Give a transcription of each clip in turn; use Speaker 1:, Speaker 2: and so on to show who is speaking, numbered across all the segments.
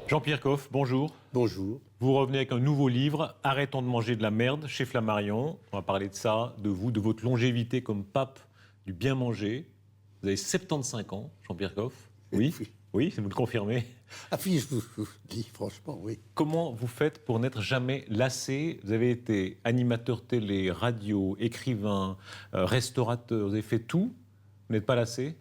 Speaker 1: Jean-Pierre Coff, bonjour.
Speaker 2: Bonjour.
Speaker 1: Vous revenez avec un nouveau livre, Arrêtons de manger de la merde, chez Flammarion. On va parler de ça, de vous, de votre longévité comme pape du bien manger. Vous avez 75 ans, Jean-Pierre Coff. Oui,
Speaker 2: Oui.
Speaker 1: oui, vous le confirmez.
Speaker 2: Ah oui, je vous dis franchement, oui.
Speaker 1: Comment vous faites pour n'être jamais lassé? Vous avez été animateur télé, radio, écrivain, restaurateur, vous avez fait tout. Vous n'êtes pas lassé?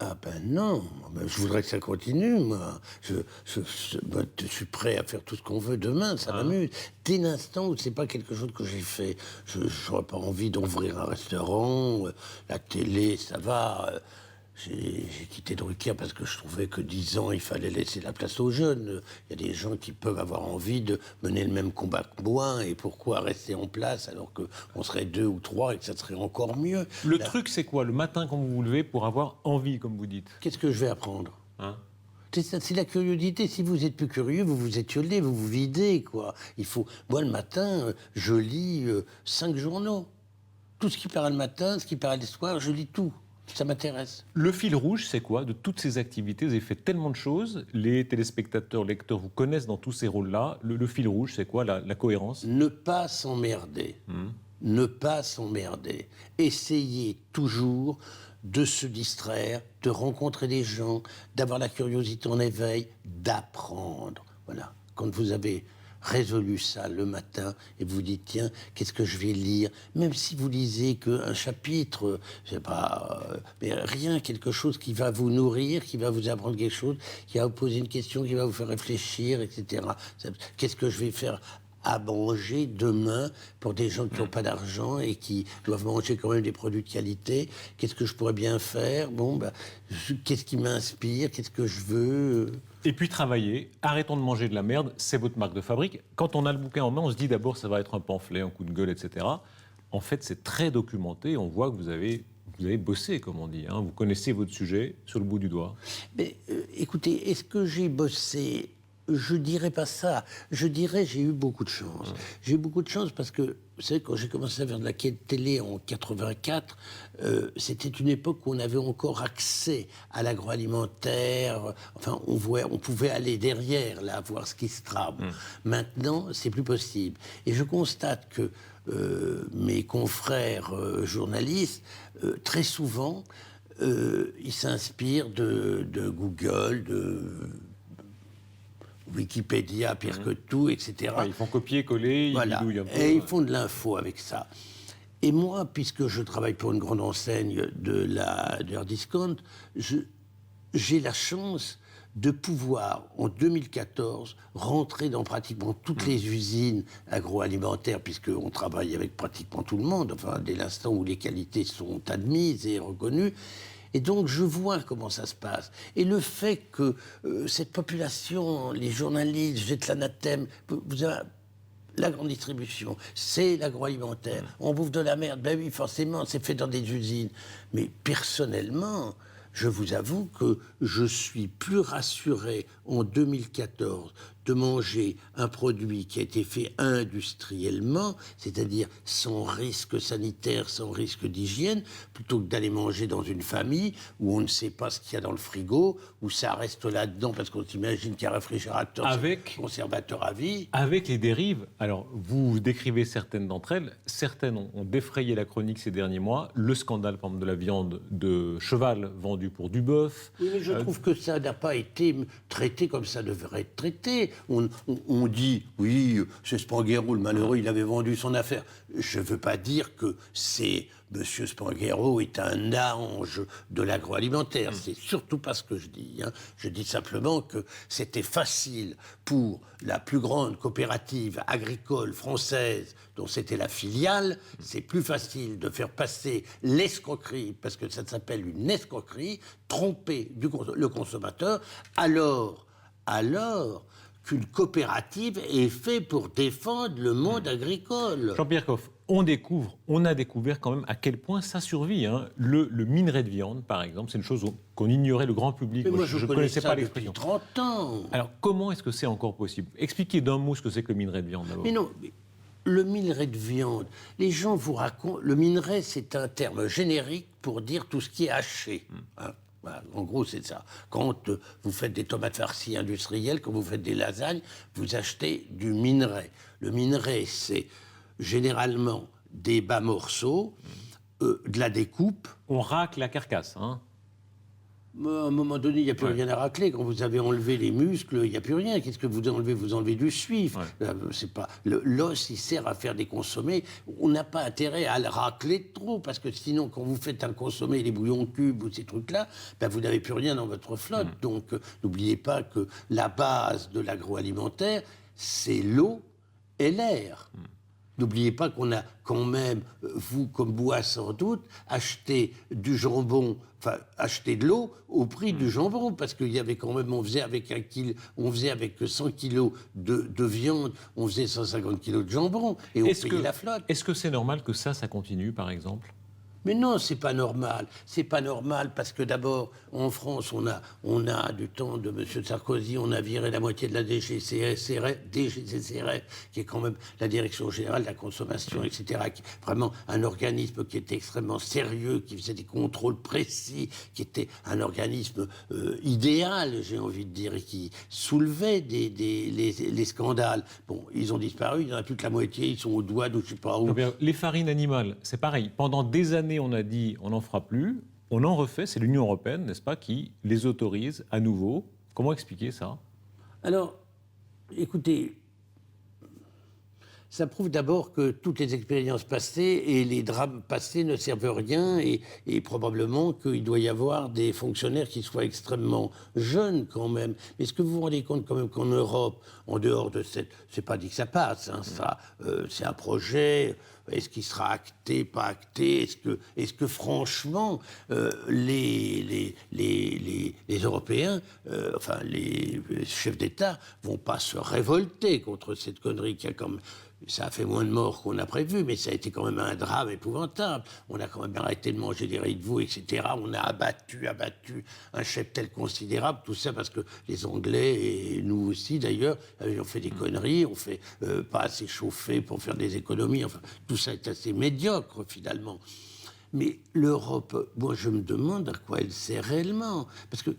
Speaker 2: Ah ben non, ben, je voudrais que ça continue, moi. Moi, je suis prêt à faire tout ce qu'on veut demain, ça m'amuse. Dès l'instant où c'est pas quelque chose que j'ai fait, je n'aurais pas envie d'ouvrir un restaurant, la télé, ça va. J'ai quitté Drucker parce que je trouvais que 10 ans, il fallait laisser la place aux jeunes. Il y a des gens qui peuvent avoir envie de mener le même combat que moi, et pourquoi rester en place alors qu'on serait 2 ou 3 et que ça serait encore mieux.
Speaker 1: Le truc, c'est quoi, le matin quand vous vous levez, pour avoir envie, comme vous dites?
Speaker 2: Qu'est-ce que je vais apprendre?
Speaker 1: Hein?
Speaker 2: C'est ça, c'est la curiosité. Si vous êtes plus curieux, vous vous étiolez, vous vous videz, quoi. Il faut... Moi, le matin, je lis 5 journaux. Tout ce qui paraît le matin, ce qui paraît le soir, je lis tout. Ça m'intéresse.
Speaker 1: Le fil rouge, c'est quoi de toutes ces activités? Vous avez fait tellement de choses, les téléspectateurs, lecteurs vous connaissent dans tous ces rôles-là. Le fil rouge, c'est quoi, la cohérence?
Speaker 2: Ne pas s'emmerder. Ne pas s'emmerder. Essayez toujours de se distraire, de rencontrer des gens, d'avoir la curiosité en éveil, d'apprendre. Voilà. Quand vous avez résolu ça le matin et vous dites tiens, qu'est-ce que je vais lire, même si vous lisez qu'un chapitre, je sais pas, mais rien, quelque chose qui va vous nourrir, qui va vous apprendre quelque chose, qui va vous poser une question, qui va vous faire réfléchir, etc. Qu'est-ce que je vais faire à manger demain pour des gens qui n'ont pas d'argent et qui doivent manger quand même des produits de qualité? Qu'est-ce que je pourrais bien faire? Bon, ben, qu'est-ce qui m'inspire? Qu'est-ce que je veux?
Speaker 1: Et puis travailler, arrêtons de manger de la merde, c'est votre marque de fabrique. Quand on a le bouquin en main, on se dit d'abord ça va être un pamphlet, un coup de gueule, etc. En fait, c'est très documenté, on voit que vous avez bossé, comme on dit, hein. Vous connaissez votre sujet sur le bout du doigt.
Speaker 2: Mais écoutez, est-ce que j'ai bossé? Je dirais pas ça. Je dirais j'ai eu beaucoup de chance. J'ai eu beaucoup de chance parce que, vous savez, quand j'ai commencé à faire de la télé en 84, c'était une époque où on avait encore accès à l'agroalimentaire. Enfin, on pouvait aller derrière, là, voir ce qui se trame. Maintenant, c'est plus possible. Et je constate que mes confrères journalistes, très souvent, ils s'inspirent de Google, de Wikipédia, pire que tout, etc.
Speaker 1: Ah, ils font copier-coller,
Speaker 2: Voilà.
Speaker 1: ils bidouillent un peu.
Speaker 2: Et ils font de l'info avec ça. Et moi, puisque je travaille pour une grande enseigne de leur discount, j'ai la chance de pouvoir, en 2014, rentrer dans pratiquement toutes les usines agroalimentaires, puisqu'on travaille avec pratiquement tout le monde, enfin, dès l'instant où les qualités sont admises et reconnues. Et donc, je vois comment ça se passe. Et le fait que cette population, les journalistes, jettent l'anathème, vous avez la grande distribution, c'est l'agroalimentaire. On bouffe de la merde, ben oui, forcément, c'est fait dans des usines. Mais personnellement, je vous avoue que je suis plus rassuré en 2014 de manger un produit qui a été fait industriellement, c'est-à-dire sans risque sanitaire, sans risque d'hygiène, plutôt que d'aller manger dans une famille où on ne sait pas ce qu'il y a dans le frigo, où ça reste là-dedans parce qu'on s'imagine qu'il y a un réfrigérateur,
Speaker 1: Avec
Speaker 2: conservateur à vie.
Speaker 1: Avec les dérives, alors vous décrivez certaines d'entre elles, certaines ont défrayé la chronique ces derniers mois. Le scandale, par exemple, de la viande de cheval vendue pour du bœuf.
Speaker 2: Oui, mais je trouve que ça n'a pas été traité comme ça devrait être traité. On dit, oui, ce Spanghero, le malheureux, il avait vendu son affaire. Je ne veux pas dire que Monsieur Spanghero est un ange de l'agroalimentaire. C'est surtout pas ce que je dis. Hein. Je dis simplement que c'était facile pour la plus grande coopérative agricole française dont c'était la filiale. C'est plus facile de faire passer l'escroquerie, parce que ça s'appelle une escroquerie, tromper le consommateur, alors qu'une coopérative est faite pour défendre le monde agricole.
Speaker 1: Jean-Pierre Coff, on a découvert quand même à quel point ça survit. Hein. Le minerai de viande, par exemple, c'est une chose qu'on ignorait, le grand public.
Speaker 2: Mais moi, je
Speaker 1: ne connaissais pas
Speaker 2: depuis
Speaker 1: l'expression.
Speaker 2: 30 ans.
Speaker 1: Alors, comment est-ce que c'est encore possible? Expliquez d'un mot ce que c'est que le minerai de viande, d'abord.
Speaker 2: Mais non, le minerai de viande, les gens vous racontent... Le minerai, c'est un terme générique pour dire tout ce qui est haché. Hein. Voilà, en gros, c'est ça. Quand vous faites des tomates farcies industrielles, quand vous faites des lasagnes, vous achetez du minerai. Le minerai, c'est généralement des bas morceaux, de la découpe.
Speaker 1: On racle la carcasse, hein.
Speaker 2: À un moment donné, il n'y a plus
Speaker 1: Ouais.
Speaker 2: rien à racler. Quand vous avez enlevé les muscles, il n'y a plus rien. Qu'est-ce que vous enlevez? Vous enlevez du suif.
Speaker 1: Ouais.
Speaker 2: C'est pas l'os, il sert à faire des consommés. On n'a pas intérêt à le racler trop, parce que sinon, quand vous faites un consommé, les bouillons cubes ou ces trucs-là, ben, vous n'avez plus rien dans votre flotte. Donc, n'oubliez pas que la base de l'agroalimentaire, c'est l'eau et l'air. N'oubliez pas qu'on a quand même, vous comme Bois sans doute, acheté du jambon, enfin acheté de l'eau au prix du jambon, parce qu'il y avait quand même, on faisait avec 100 kilos de viande, on faisait 150 kilos de jambon, et on payait la flotte.
Speaker 1: Est-ce que c'est normal que ça continue, par exemple?
Speaker 2: Mais non, c'est pas normal. C'est pas normal parce que d'abord, en France, on a du temps de M. Sarkozy, on a viré la moitié de la DGCCRF, qui est quand même la Direction Générale de la Consommation, etc., qui est vraiment un organisme qui était extrêmement sérieux, qui faisait des contrôles précis, qui était un organisme idéal, j'ai envie de dire, et qui soulevait les scandales. Bon, ils ont disparu, il n'y en a plus que la moitié, ils sont aux doigts de je sais pas où.
Speaker 1: Non, bien, les farines animales, c'est pareil. Pendant des années, on a dit on n'en fera plus. On en refait. C'est l'Union européenne, n'est-ce pas, qui les autorise à nouveau. Comment expliquer ça?
Speaker 2: Alors, écoutez, ça prouve d'abord que toutes les expériences passées et les drames passés ne servent à rien et probablement qu'il doit y avoir des fonctionnaires qui soient extrêmement jeunes quand même. Mais est-ce que vous vous rendez compte quand même qu'en Europe, en dehors de cette... C'est pas dit que ça passe, hein, ça, c'est un projet... Est-ce qu'il sera acté, pas acté? Est-ce que franchement, les Européens, enfin les chefs d'État, vont pas se révolter contre cette connerie qui a comme... Ça a fait moins de morts qu'on a prévu, mais ça a été quand même un drame épouvantable. On a quand même arrêté de manger des riz de veau, etc. On a abattu un cheptel considérable, tout ça parce que les Anglais, et nous aussi d'ailleurs, on fait des conneries, on fait pas assez chauffer pour faire des économies, enfin, tout ça est assez médiocre finalement. Mais l'Europe, moi je me demande à quoi elle sert réellement. Parce que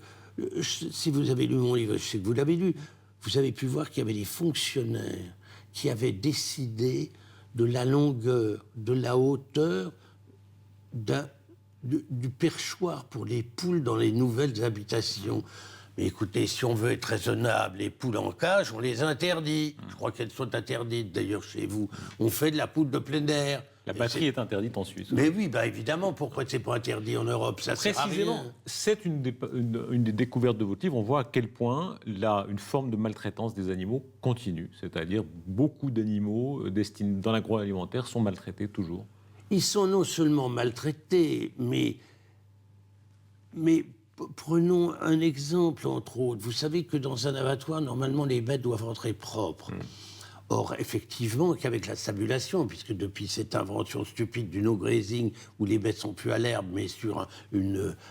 Speaker 2: si vous avez lu mon livre, je sais que vous l'avez lu, vous avez pu voir qu'il y avait des fonctionnaires qui avait décidé de la longueur, de la hauteur du perchoir pour les poules dans les nouvelles habitations. Mais écoutez, si on veut être raisonnable, les poules en cage, on les interdit. Je crois qu'elles sont interdites d'ailleurs chez vous. On fait de la poule de plein air.
Speaker 1: La batterie est interdite en Suisse.
Speaker 2: Mais oui, bah évidemment, pourquoi c'est pas interdit en Europe? Ça sert à
Speaker 1: Précisément,
Speaker 2: rien.
Speaker 1: c'est une des découvertes de votre livre. On voit à quel point une forme de maltraitance des animaux continue. C'est-à-dire beaucoup d'animaux destinés dans l'agroalimentaire sont maltraités toujours.
Speaker 2: Ils sont non seulement maltraités, mais prenons un exemple, entre autres. Vous savez que dans un abattoir, normalement, les bêtes doivent rentrer propres. Or, effectivement, qu'avec la stabulation, puisque depuis cette invention stupide du no-grazing, où les bêtes sont plus à l'herbe, mais sur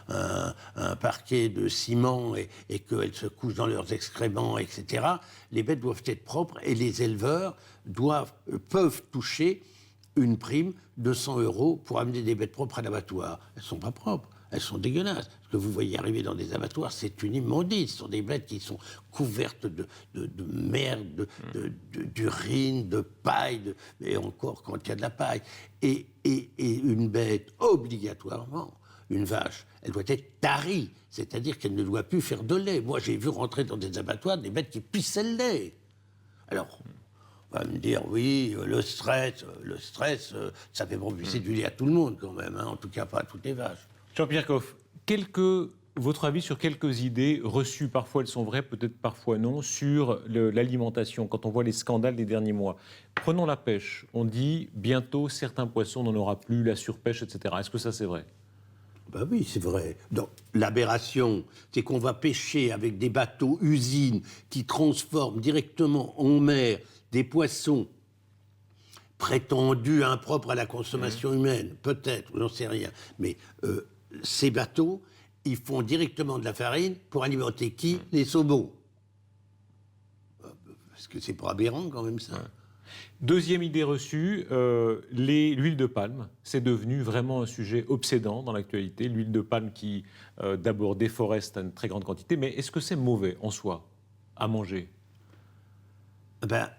Speaker 2: un parquet de ciment et qu'elles se couchent dans leurs excréments, etc., les bêtes doivent être propres et les éleveurs peuvent toucher une prime de 100 € pour amener des bêtes propres à l'abattoir. Elles ne sont pas propres. Elles sont dégueulasses. Ce que vous voyez arriver dans des abattoirs, c'est une immondice. Ce sont des bêtes qui sont couvertes de merde, d'urine, de paille, et encore quand il y a de la paille. Et une bête, obligatoirement, une vache, elle doit être tarie, c'est-à-dire qu'elle ne doit plus faire de lait. Moi, j'ai vu rentrer dans des abattoirs des bêtes qui pissaient le lait. Alors, on va me dire, oui, le stress, ça fait propulser du lait à tout le monde quand même, hein, en tout cas pas à toutes les vaches.
Speaker 1: Jean-Pierre Coff, votre avis sur quelques idées reçues, parfois elles sont vraies, peut-être parfois non, sur l'alimentation, quand on voit les scandales des derniers mois. Prenons la pêche, on dit bientôt certains poissons n'en aura plus, la surpêche, etc. Est-ce que ça c'est vrai?
Speaker 2: Ben oui, c'est vrai. Donc, l'aberration, c'est qu'on va pêcher avec des bateaux usines qui transforment directement en mer des poissons prétendus impropres à la consommation humaine, peut-être, j'en sais rien. Mais ces bateaux, ils font directement de la farine pour alimenter qui? Les saumons. Parce que c'est pas aberrant quand même ça.
Speaker 1: Deuxième idée reçue, l'huile de palme. C'est devenu vraiment un sujet obsédant dans l'actualité. L'huile de palme qui, d'abord, déforeste à une très grande quantité. Mais est-ce que c'est mauvais en soi à manger?
Speaker 2: Ben,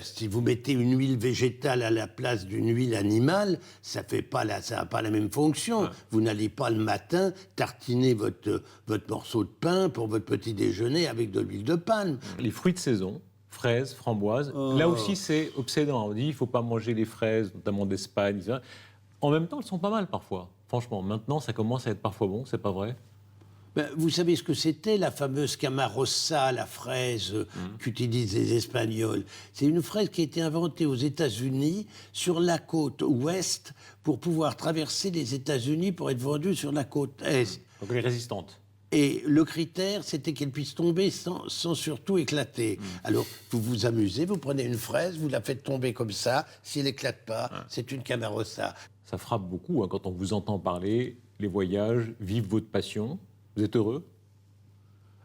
Speaker 2: si vous mettez une huile végétale à la place d'une huile animale, ça n'a pas la même fonction.
Speaker 1: Ouais.
Speaker 2: Vous n'allez pas le matin tartiner votre morceau de pain pour votre petit déjeuner avec de l'huile de palme.
Speaker 1: Les fruits de saison, fraises, framboises, là aussi c'est obsédant. On dit il ne faut pas manger les fraises, notamment d'Espagne, etc. En même temps, elles sont pas mal parfois. Franchement, maintenant, ça commence à être parfois bon, c'est pas vrai?
Speaker 2: Ben, vous savez ce que c'était, la fameuse camarossa, la fraise qu'utilisent les Espagnols? C'est une fraise qui a été inventée aux États-Unis sur la côte ouest pour pouvoir traverser les États-Unis pour être vendue sur la côte est.
Speaker 1: Donc elle est résistante.
Speaker 2: Et le critère, c'était qu'elle puisse tomber sans surtout éclater. Alors, vous vous amusez, vous prenez une fraise, vous la faites tomber comme ça. Si elle n'éclate pas, c'est une camarossa.
Speaker 1: Ça frappe beaucoup quand on vous entend parler, les voyages, vivre votre passion. Vous êtes heureux?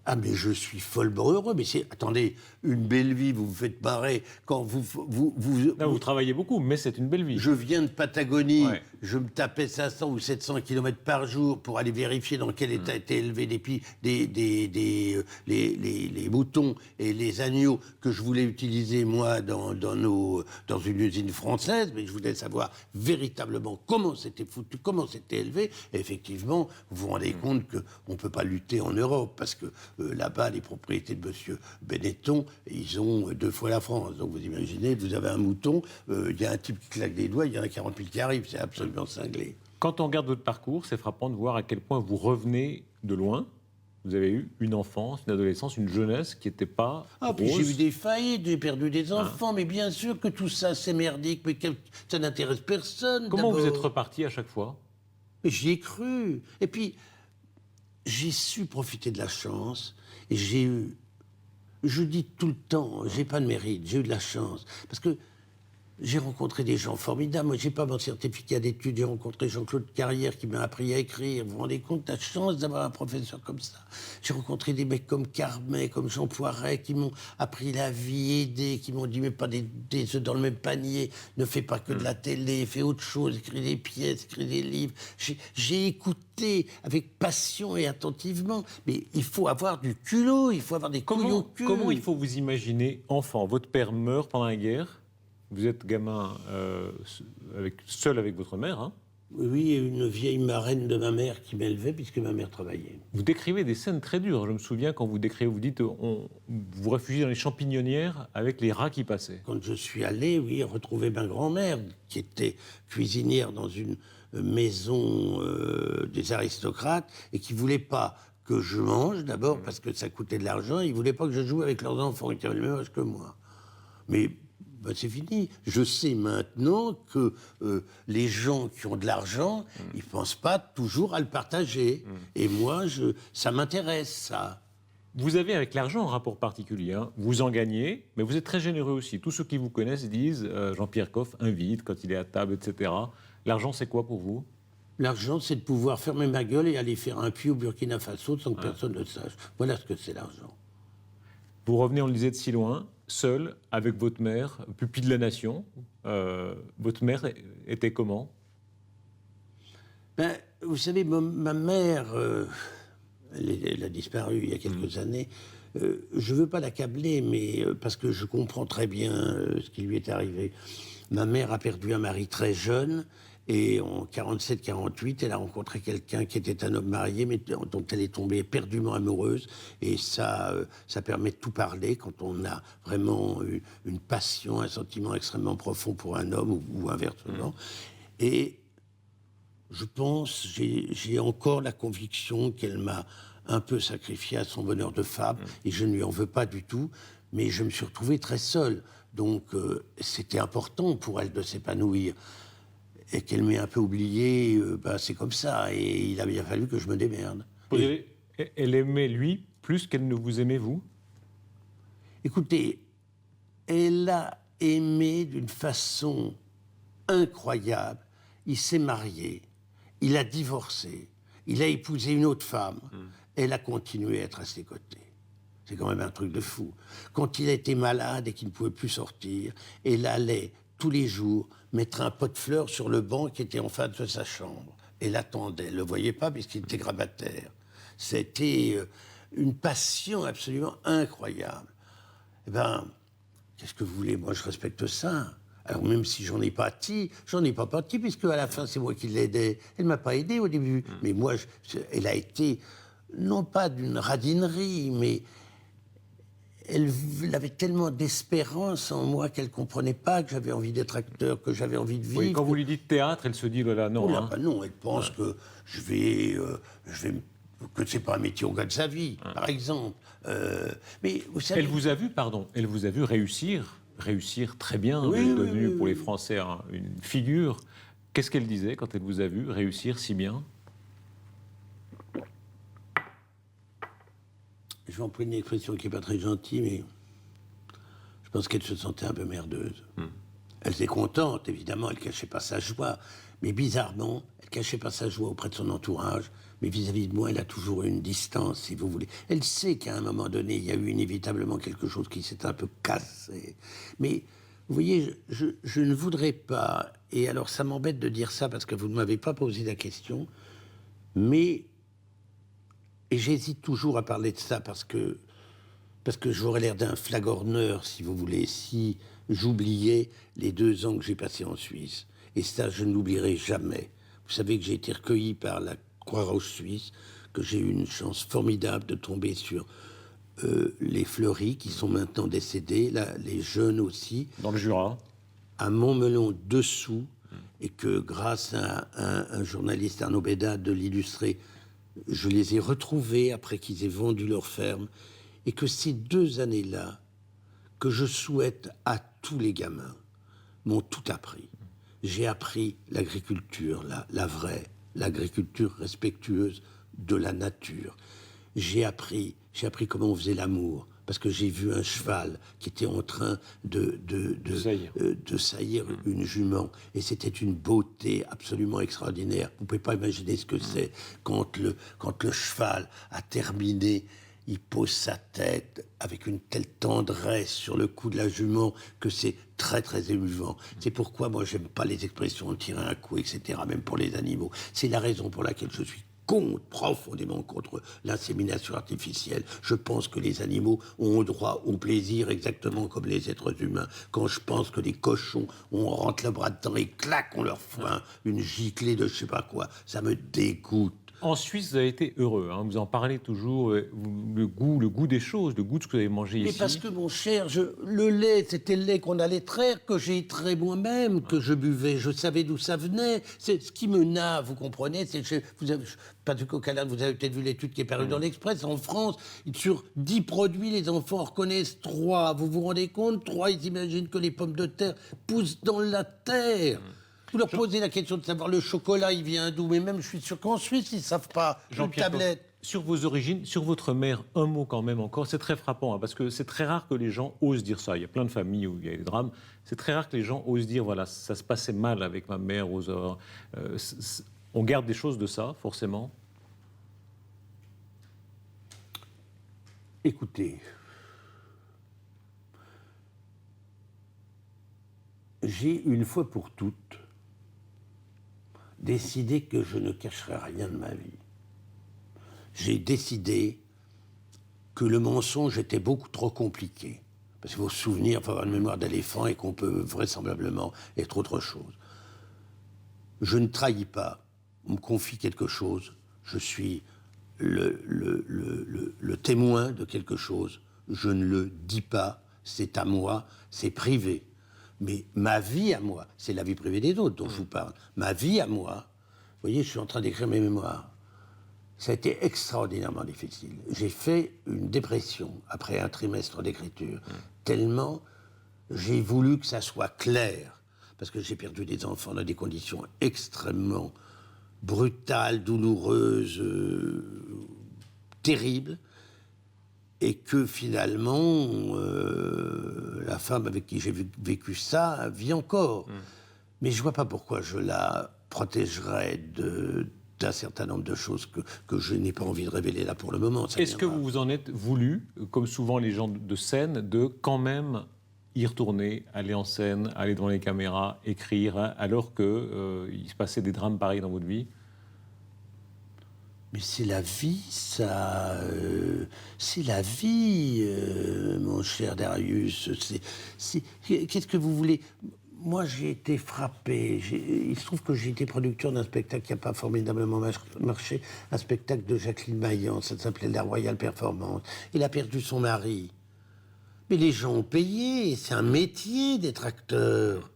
Speaker 2: Ah, mais je suis follement heureux. Mais attendez, une belle vie, vous vous faites marrer quand
Speaker 1: Là, vous travaillez beaucoup, mais c'est une belle vie.
Speaker 2: Je viens de Patagonie,
Speaker 1: Ouais.
Speaker 2: je me tapais 500 ou 700 km par jour pour aller vérifier dans quel état étaient élevés les moutons et les agneaux que je voulais utiliser, moi, dans une usine française. Mais je voulais savoir véritablement comment c'était foutu, comment c'était élevé. Et effectivement, vous vous rendez compte qu'on ne peut pas lutter en Europe parce que là-bas, les propriétés de M. Benetton, ils ont 2 fois la France. Donc vous imaginez, vous avez un mouton, il y a un type qui claque des doigts, il y en a 40 000 qui arrivent, c'est absolument cinglé.
Speaker 1: Quand on regarde votre parcours, c'est frappant de voir à quel point vous revenez de loin. Vous avez eu une enfance, une adolescence, une jeunesse qui n'était pas
Speaker 2: Puis
Speaker 1: rose.
Speaker 2: j'ai eu des faillites, j'ai perdu des enfants, mais bien sûr que tout ça c'est merdique, mais ça n'intéresse personne.
Speaker 1: Comment vous
Speaker 2: d'abord.
Speaker 1: êtes reparti à chaque fois?
Speaker 2: Mais j'y ai cru. Et puis, j'ai su profiter de la chance, et j'ai eu... Je dis tout le temps, j'ai pas de mérite, j'ai eu de la chance. Parce que j'ai rencontré des gens formidables. Moi, j'ai pas mon certificat d'études. J'ai rencontré Jean-Claude Carrière qui m'a appris à écrire. Vous vous rendez compte, la chance d'avoir un professeur comme ça. J'ai rencontré des mecs comme Carmet, comme Jean Poiret, qui m'ont appris la vie, aidé, qui m'ont dit mais pas des œufs dans le même panier. Ne fais pas que de la télé, fais autre chose, écris des pièces, écris des livres. J'ai écouté avec passion et attentivement. Mais il faut avoir du culot, il faut avoir des couilles au cul.
Speaker 1: Comment il faut vous imaginer enfant? Votre père meurt pendant la guerre. Vous êtes gamin seul avec votre mère. Hein.
Speaker 2: Oui, et une vieille marraine de ma mère qui m'élevait puisque ma mère travaillait.
Speaker 1: Vous décrivez des scènes très dures. Je me souviens quand vous décrivez, vous dites, vous vous réfugiez dans les champignonnières avec les rats qui passaient.
Speaker 2: Quand je suis allé, oui, retrouver ma grand-mère qui était cuisinière dans une maison des aristocrates et qui voulait pas que je mange d'abord parce que ça coûtait de l'argent. Ils voulaient pas que je joue avec leurs enfants qui avaient le même âge que moi. Mais c'est fini. Je sais maintenant que les gens qui ont de l'argent, ils pensent pas toujours à le partager. Et moi, ça m'intéresse, ça.
Speaker 1: Vous avez avec l'argent un rapport particulier. Hein. Vous en gagnez, mais vous êtes très généreux aussi. Tous ceux qui vous connaissent disent Jean-Pierre Coff invite quand il est à table, etc. L'argent, c'est quoi pour vous?
Speaker 2: L'argent, c'est de pouvoir fermer ma gueule et aller faire un puits au Burkina Faso sans que personne ne le sache. Voilà ce que c'est l'argent.
Speaker 1: Vous revenez, on le disait, de si loin, seul, avec votre mère, pupille de la nation. Votre mère était comment?
Speaker 2: Vous savez, ma mère, elle a disparu il y a quelques années. Je ne veux pas l'accabler, mais parce que je comprends très bien ce qui lui est arrivé. Ma mère a perdu un mari très jeune. Et en 47-48, elle a rencontré quelqu'un qui était un homme marié, mais dont elle est tombée éperdument amoureuse. Et ça permet de tout parler quand on a vraiment une passion, un sentiment extrêmement profond pour un homme ou inversement. Et je pense, j'ai encore la conviction qu'elle m'a un peu sacrifié à son bonheur de femme. Et je ne lui en veux pas du tout. Mais je me suis retrouvé très seul. Donc c'était important pour elle de s'épanouir. Et qu'elle m'ait un peu oublié, c'est comme ça. Et il a bien fallu que je me démerde.
Speaker 1: Elle aimait lui plus qu'elle ne vous aimait vous?
Speaker 2: Écoutez, elle a aimé d'une façon incroyable. Il s'est marié, il a divorcé, il a épousé une autre femme. Elle a continué à être à ses côtés. C'est quand même un truc de fou. Quand il était malade et qu'il ne pouvait plus sortir, elle allait tous les jours mettre un pot de fleurs sur le banc qui était en face de sa chambre. Elle attendait. Elle ne le voyait pas puisqu'il était grabataire. C'était une passion absolument incroyable. Eh bien, qu'est-ce que vous voulez? Moi, je respecte ça. Alors, même si j'en ai pâti, puisque à la fin, c'est moi qui l'aidais. Elle ne m'a pas aidé au début. Mais moi, elle a été, non pas d'une radinerie, mais elle avait tellement d'espérance en moi qu'elle ne comprenait pas que j'avais envie d'être acteur, que j'avais envie de vivre.
Speaker 1: Oui, quand vous lui dites théâtre, elle se dit, oh là là, non.
Speaker 2: Oh là, non, elle pense que que c'est pas un métier au gars de sa vie, par exemple. Mais vous savez,
Speaker 1: Elle vous a vu réussir très bien, vous êtes devenu pour les Français une figure. Qu'est-ce qu'elle disait quand elle vous a vu réussir si bien?
Speaker 2: je vais employer une expression qui n'est pas très gentille, mais je pense qu'elle se sentait un peu merdeuse. Elle était contente, évidemment, elle ne cachait pas sa joie, mais bizarrement, elle ne cachait pas sa joie auprès de son entourage, mais vis-à-vis de moi, elle a toujours eu une distance, si vous voulez. Elle sait qu'à un moment donné, il y a eu inévitablement quelque chose qui s'est un peu cassé. Mais, vous voyez, je ne voudrais pas, et alors ça m'embête de dire ça parce que vous ne m'avez pas posé la question, mais, et j'hésite toujours à parler de ça parce que j'aurais l'air d'un flagorneur, si vous voulez, si j'oubliais les 2 ans que j'ai passés en Suisse. Et ça, je ne l'oublierai jamais. Vous savez que j'ai été recueilli par la Croix-Rouge suisse, que j'ai eu une chance formidable de tomber sur les Fleury, qui sont maintenant décédés, là, les jeunes aussi.
Speaker 1: Dans le Jura.
Speaker 2: À Montmelon-dessous, et que grâce à un journaliste, Arnaud Bédard, de l'Illustré, je les ai retrouvés après qu'ils aient vendu leur ferme, et que ces 2 années-là, que je souhaite à tous les gamins, m'ont tout appris. J'ai appris l'agriculture, la vraie, l'agriculture respectueuse de la nature. J'ai appris comment on faisait l'amour, parce que j'ai vu un cheval qui était en train de saillir une jument, et c'était une beauté absolument extraordinaire. Vous ne pouvez pas imaginer ce que c'est quand le cheval a terminé. Il pose sa tête avec une telle tendresse sur le cou de la jument que c'est très, très émouvant. C'est pourquoi moi, j'aime pas les expressions « tirer un coup », etc., même pour les animaux. C'est la raison pour laquelle je suis profondément contre l'insémination artificielle. Je pense que les animaux ont droit au plaisir exactement comme les êtres humains. Quand je pense que les cochons, on rentre le bras dedans et clac, on leur fout une giclée de je sais pas quoi, ça me dégoûte.
Speaker 1: En Suisse, vous avez été heureux, hein, vous en parlez toujours, le goût des choses, le goût de ce que vous avez mangé ici.
Speaker 2: Mais parce que, mon cher, le lait, c'était le lait qu'on allait traire, que j'ai trait moi-même, que je buvais, je savais d'où ça venait. C'est ce qui me nave, vous comprenez. Patrick O'Callaghan, vous avez peut-être vu l'étude qui est parue dans l'Express. En France, sur 10 produits, les enfants reconnaissent 3. Vous vous rendez compte? 3, ils imaginent que les pommes de terre poussent dans la terre. Vous leur posez la question de savoir le chocolat, il vient d'où? Mais même, je suis sûr qu'en Suisse, ils ne savent pas.
Speaker 1: Jean-Pierre,
Speaker 2: tablette.
Speaker 1: sur vos origines, sur votre mère, un mot quand même encore. C'est très frappant, hein, parce que c'est très rare que les gens osent dire ça. Il y a plein de familles où il y a des drames. C'est très rare que les gens osent dire, voilà, ça se passait mal avec ma mère. On garde des choses de ça, forcément.
Speaker 2: Écoutez, j'ai une fois pour toutes décidé que je ne cacherais rien de ma vie. J'ai décidé que le mensonge était beaucoup trop compliqué. Parce qu'il faut se souvenir, il faut avoir une mémoire d'éléphant et qu'on peut vraisemblablement être autre chose. Je ne trahis pas. On me confie quelque chose. Je suis le témoin de quelque chose. Je ne le dis pas. C'est à moi. C'est privé. Mais ma vie à moi, c'est la vie privée des autres dont je vous parle. Ma vie à moi, vous voyez, je suis en train d'écrire mes mémoires. Ça a été extraordinairement difficile. J'ai fait une dépression après un trimestre d'écriture, tellement j'ai voulu que ça soit clair, parce que j'ai perdu des enfants dans des conditions extrêmement brutales, douloureuses, terribles, et que finalement, la femme avec qui j'ai vécu ça vit encore. Mais je ne vois pas pourquoi je la protégerais un certain nombre de choses que je n'ai pas envie de révéler là pour le moment.
Speaker 1: Est-ce que vous vous en êtes voulu, comme souvent les gens de scène, de quand même y retourner, aller en scène, aller devant les caméras, écrire, hein, alors qu'il se passait des drames pareils dans votre vie?
Speaker 2: Mais c'est la vie, ça. C'est la vie, mon cher Darius. Qu'est-ce que vous voulez? Moi, j'ai été frappé. Il se trouve que j'ai été producteur d'un spectacle qui n'a pas formidablement marché, un spectacle de Jacqueline Maillan, ça s'appelait La Royale Performance. Il a perdu son mari. Mais les gens ont payé, c'est un métier d'être acteur.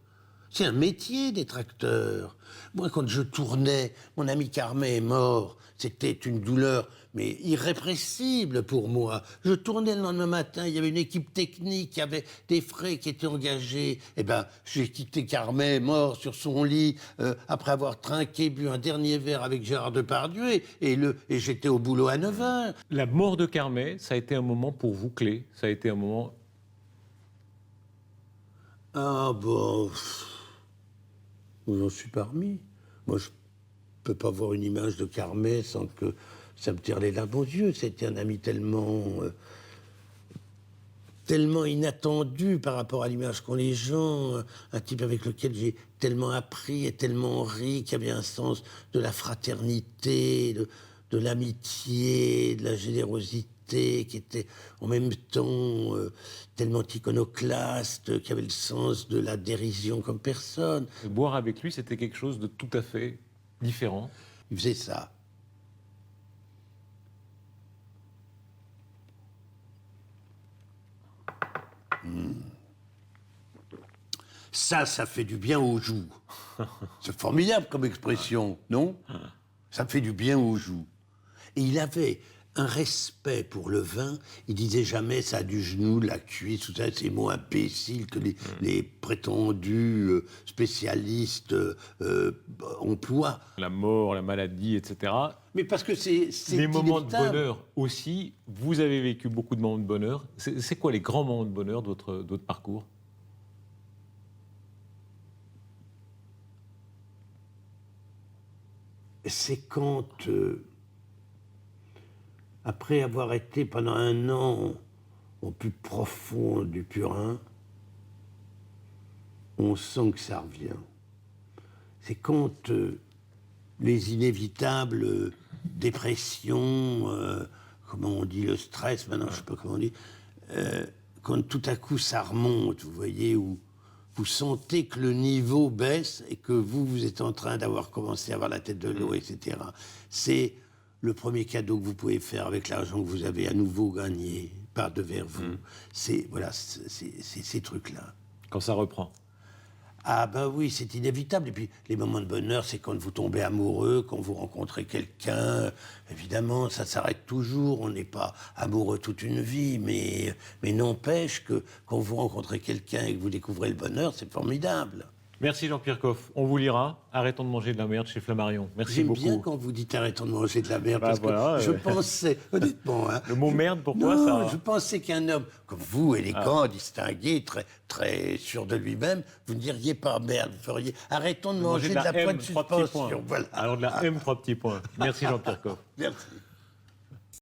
Speaker 2: C'est un métier d'être acteur. Moi, quand je tournais, mon ami Carmet est mort. C'était une douleur, mais irrépressible pour moi. Je tournais le lendemain matin, il y avait une équipe technique, il y avait des frais qui étaient engagés. Eh bien, j'ai quitté Carmet, mort sur son lit, après avoir trinqué, bu un dernier verre avec Gérard Depardieu, et j'étais au boulot à 9h.
Speaker 1: La mort de Carmet, ça a été un moment pour vous clé. Ça a été un moment...
Speaker 2: Ah bon, j'en suis parmi. Moi, je peux pas voir une image de Carmet sans que ça me tire les larmes aux yeux. C'était un ami tellement inattendu par rapport à l'image qu'ont les gens, un type avec lequel j'ai tellement appris et tellement ri, qui avait un sens de la fraternité, de l'amitié, de la générosité, qui était en même temps tellement iconoclaste, qui avait le sens de la dérision comme personne.
Speaker 1: Boire avec lui, c'était quelque chose de tout à fait différent.
Speaker 2: Il faisait ça. Ça fait du bien aux joues. C'est formidable comme expression, non? Ça fait du bien aux joues. Et il avait un respect pour le vin. Il disait jamais ça du genou, de la cuisse, tout ça, ces mots imbéciles que les prétendus spécialistes emploient.
Speaker 1: La mort, la maladie, etc.
Speaker 2: Mais parce que c'est
Speaker 1: les moments de
Speaker 2: inévitable.
Speaker 1: bonheur aussi. Vous avez vécu beaucoup de moments de bonheur. C'est quoi les grands moments de bonheur de votre parcours?
Speaker 2: C'est quand, après avoir été pendant 1 an au plus profond du purin, on sent que ça revient. C'est quand les inévitables dépressions, comment on dit, le stress, maintenant je ne sais pas comment on dit, quand tout à coup ça remonte, vous voyez, où vous sentez que le niveau baisse et que vous êtes en train d'avoir commencé à avoir la tête de l'eau, etc. C'est le premier cadeau que vous pouvez faire avec l'argent que vous avez à nouveau gagné par devers vous. C'est voilà, c'est ces trucs-là.
Speaker 1: Quand ça reprend.
Speaker 2: Ah ben oui, c'est inévitable. Et puis les moments de bonheur, c'est quand vous tombez amoureux, quand vous rencontrez quelqu'un. Évidemment, ça s'arrête toujours. On n'est pas amoureux toute une vie, mais n'empêche que quand vous rencontrez quelqu'un et que vous découvrez le bonheur, c'est formidable.
Speaker 1: Merci Jean-Pierre Coff. On vous lira. Arrêtons de manger de la merde chez Flammarion. Merci
Speaker 2: J'aime
Speaker 1: beaucoup.
Speaker 2: bien quand vous dites arrêtons de manger de la merde,
Speaker 1: Bah
Speaker 2: parce
Speaker 1: voilà,
Speaker 2: que je pensais, honnêtement... Hein,
Speaker 1: Le mot merde, pourquoi
Speaker 2: non,
Speaker 1: ça?
Speaker 2: je pensais qu'un homme comme vous, élégant, distingué, très sûr de lui-même, vous ne diriez pas merde, vous feriez arrêtons de manger de la pointe de
Speaker 1: M, 3 petits points.
Speaker 2: suspension. Voilà.
Speaker 1: Alors de la M, 3 petits points. Merci Jean-Pierre Coff.
Speaker 2: Merci.